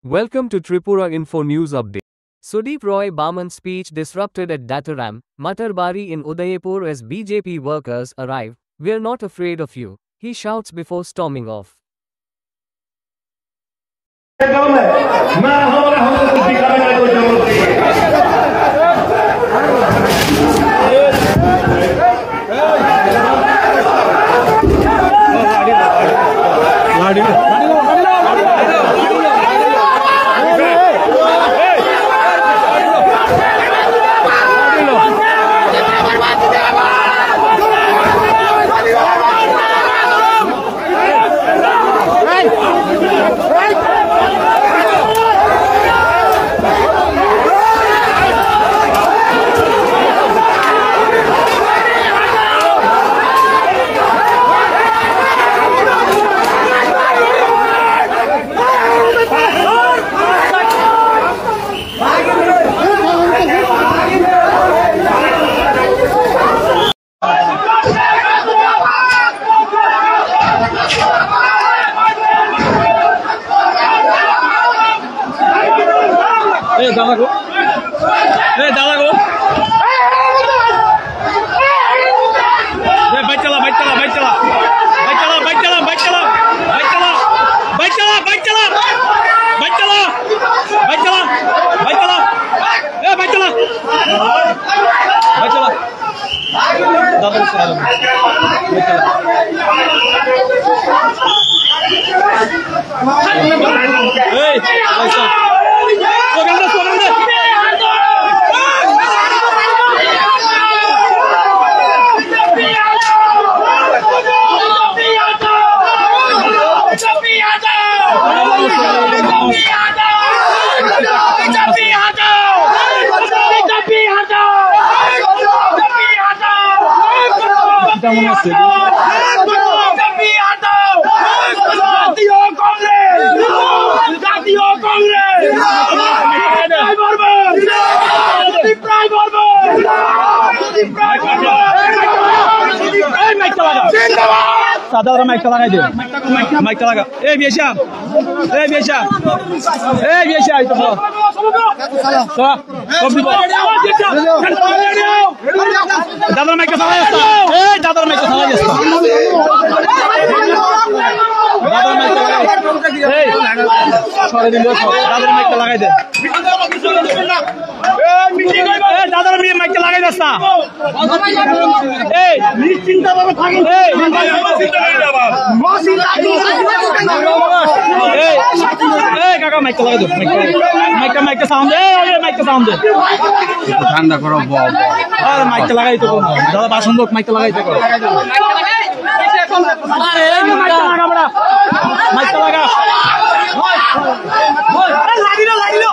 Welcome to Tripura Info News Update. Sudeep Roy Baman's speech disrupted at Dataram, Matarbari in Udaipur as BJP workers arrive. "We're not afraid of you," he shouts before storming off. दादा को bike चला सादा mic लगा दे mic लगा ए बेशा तो कब দিব दादा माइक लगा ए दादा माइक लगा दे दादा माइक लगा ए छोड़ दे दादा माइक लगा दे ए মিটিং হইব এ দাদা মাইক লাগাই দস্তা এই নিশ্চিন্তা ভাবে থাকেন এই চিন্তা নাই বাবা এই কাকা মাইক লাগাই দাও মাইক সাউন্ড মাইক সাউন্ড ঠান্ডা করো আর মাইক লাগাই তো দাদা বাসন লোক মাইক লাগাই তো করো আরে মাইক লাগা বড়া মাইক লাগা লাগিলো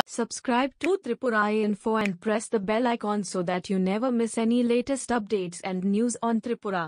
Subscribe to Tripura Info and press the bell icon so that you never miss any latest updates and news on Tripura.